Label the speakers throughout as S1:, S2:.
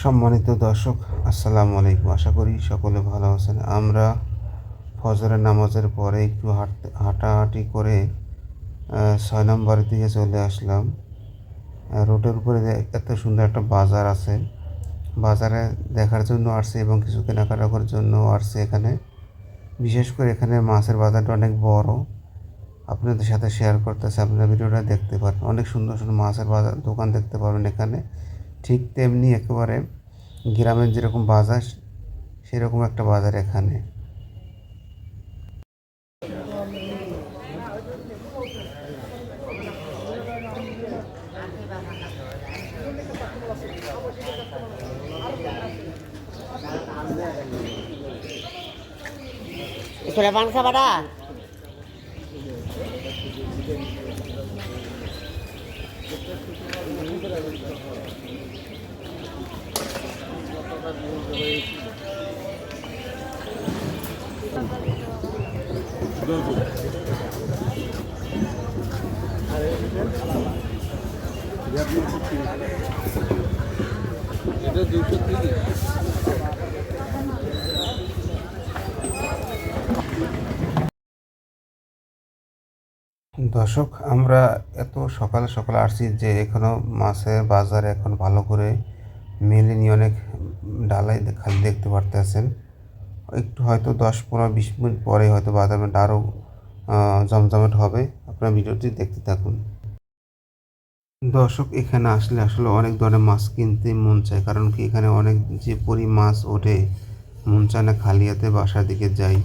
S1: সম্মানিত দর্শক, আসসালামু আলাইকুম। আশা করি সকলে ভালো আছেন। আমরা ফজরের নামাজের পরে একটু হাঁটাহাঁটি করে 6 নম্বরের দিকে চলে আসলাম। রোডের উপরে এত সুন্দর একটা বাজার আছে। বাজারে দেখার জন্য আসছে এবং কিছু কেনাকাটা করার জন্য আসছে এখানে। বিশেষ করে এখানে মাছের বাজারটা অনেক বড়। আপনাদের সাথে শেয়ার করতেছে, আপনারা ভিডিওটা দেখতে পারেন। অনেক সুন্দর সুন্দর মাছের বাজার দোকান দেখতে পারবেন এখানে। ঠিক তেমনি একেবারে গ্রামের যেরকম বাজার, সেরকম একটা বাজার এখানে।
S2: Sudah bangsa pada?
S1: দর্শক, আমরা এত সকাল সকাল আসছি যে এখনও মাছের বাজার এখন ভালো করে মেলেনি। অনেক ডালাই খালি দেখতে পারতেছেন। একটু হয়তো 10-15-20 মিনিট পরে হয়তো বাজারটা আরও জমজমাট হবে। আপনার ভিডিওটি দেখতে থাকুন। দর্শক, এখানে আসলে অনেক ধরনের মাছ কিনতে মন চায়, কারণ কি এখানে অনেক যে মাছ ওঠে, মন চায় না খালি হাতে বাসার দিকে যাই।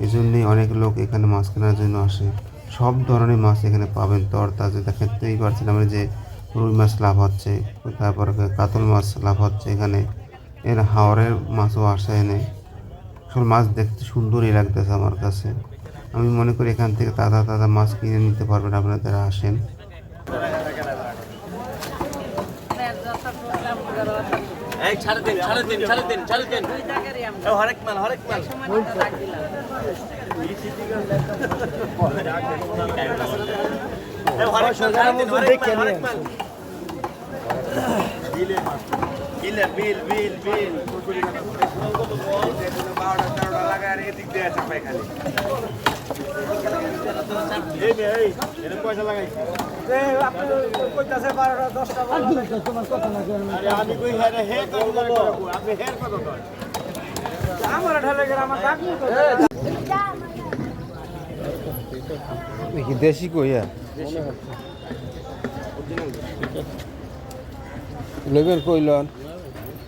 S1: এই জন্যেই অনেক লোক এখানে মাছ কেনার জন্য আসে। সব ধরনের মাছ এখানে পাবেন তরতাজা। দেখতেই পাচ্ছেন আমরা যে রুই মাছ লাভ হচ্ছে, তারপর কাতল মাছ লাভ হচ্ছে এখানে। এর হাওরের মাছও আসে এনে। আসলে মাছ দেখতে সুন্দরই লাগতেছে আমার কাছে। আমি মনে করি এখান থেকে তাজা তাজা মাছ কিনে নিতে পারবেন আপনারা যারা আসেন।
S3: পয়সা লাগাই তোমার কথা না আমি কই হে আপনি হের কত আমার ঢালে আমার
S1: দেশি কইয়া লেবেন কইলন,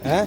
S1: হ্যাঁ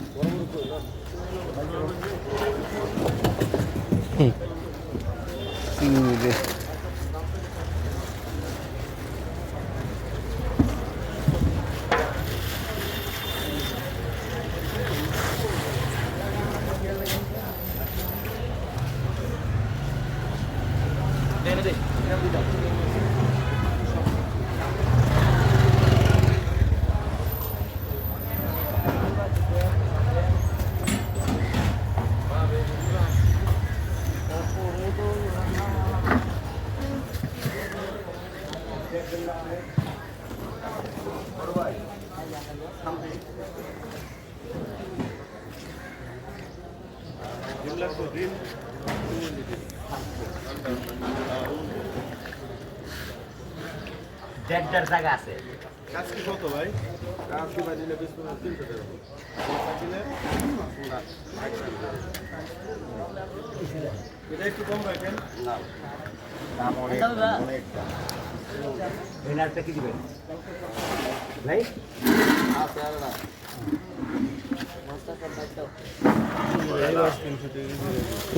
S2: দেড় জায়গা আছে।
S3: কাজ কি কত ভাই? কাজ কি ভাই দিলে 20 টাকা 300 টাকা। এটা একটু কম রাখেন না। দাম অনেকটা।
S2: ভিনারটা কি দিবেন ভাই?
S3: আছে আর না।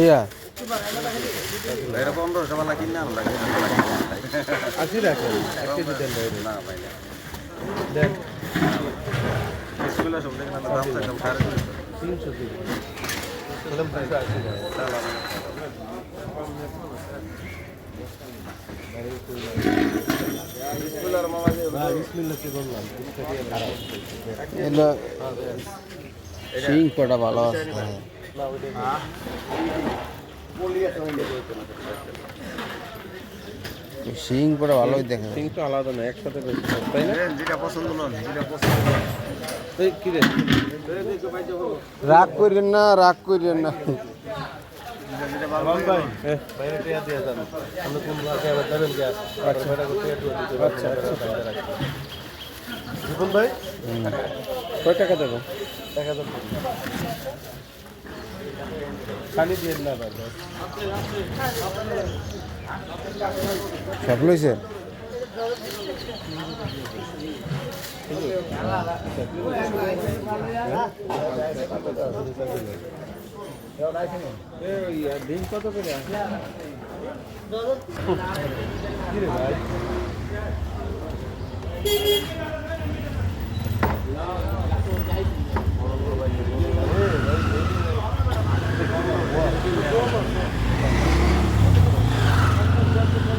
S1: ইয়া
S3: এরা 1500 টাকা কিনে আমরা
S1: আসি রাখেন 1 কেজি দেন ভাই।
S3: না ভাই না
S1: দেন
S3: স্কুলে সব দেখেন দাম থাকবে
S1: 300 দিন কলম পয়সা আসি না।
S3: স্কুলের মামা যে
S1: বিসমিল্লাহ তে বললাম এলো সিং পড়া ভালো আছে।
S3: বলি আছে ওই দেখতে না
S1: শিং পরে ভালোই দেখে
S4: সিং তো আলাদা না একসাথে বেশি তাই না
S3: যেটা পছন্দ নন যেটা পছন্দ
S4: এই কি রে
S1: রাগ করেন না রাগ করেন না
S4: বাইরে টিয়া দিয়ে যান আমরা কোন ভাগে আবার যাবেন কি আচ্ছা বেটা করতে আচ্ছা জীবন ভাই কয় টাকা দেবো টাকা দেবো খালি দিয়ে না ভাই
S1: সব লইছে
S4: দিন কত করে কি রে ভাই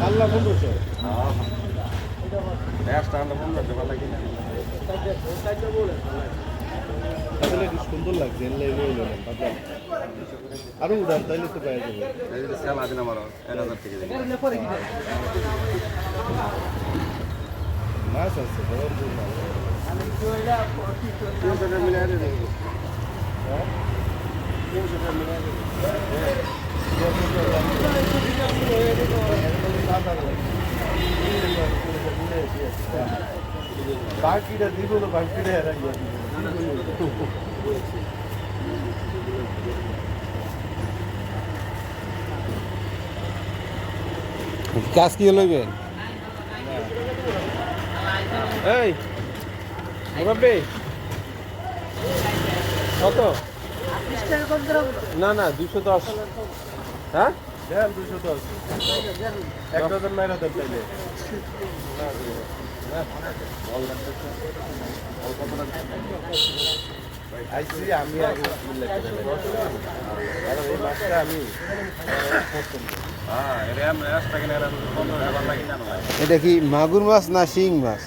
S4: আল্লাহ বন্ধু আসলে কি সুন্দর লাগছে আরো উড়ান তাইলে তো পাওয়া যাবে মাছ আছে বাকিটা দিব না বাকিটা হারাই
S1: কাজ কি লইবেন
S4: এই মুরব্বি কত না না 210 হ্যাঁ দেন 210 এক ডজন মাইরা দেন তাইলে আইসি আমি আগে এই মাছটা আমি
S1: এটা কি মাগুর মাছ না শিং মাছ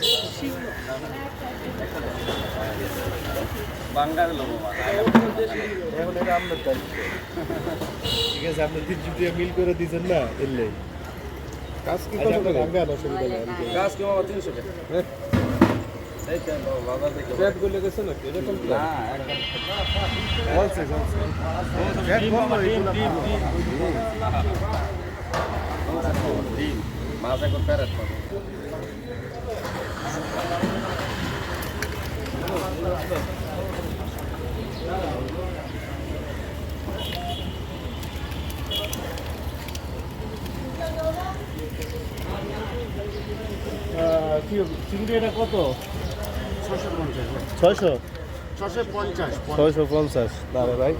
S4: এখন এটা আপনার দায়িত্ব ঠিক আছে আপনি 3 জুটিয়া মিল করে দিয়েছেন না এলে কাজ কি কত করে আমি আর অসুবিধা নেই কাজ কি বাবা 300 টাকা এই তো বাবা দেখো পেট গুলো গেছে না এরকম না একদম বলছে পেট কম না ডিম মাছ এখন প্যারেট পাবো চিংড়ি এটা কত 650 দাঁড়া ভাই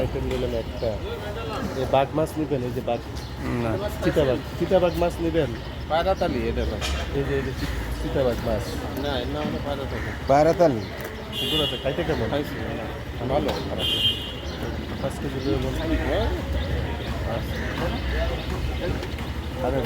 S4: আইটেম নিলাম একটা এই বাঘ মাছ নেবেন এই যে বাঘ
S1: না
S4: চিতাবাঘ মাছ নেবেন পায়রাতালি এটা না এই যে চিতাবাঘ মাছ না এর নাম হলো পায়রাতালি
S1: পায়রাতালি
S4: সুন্দর আছে খাইতে কেমন খাইছি ভালো খারাপ 5 কেজি দিয়ে বলছি আরে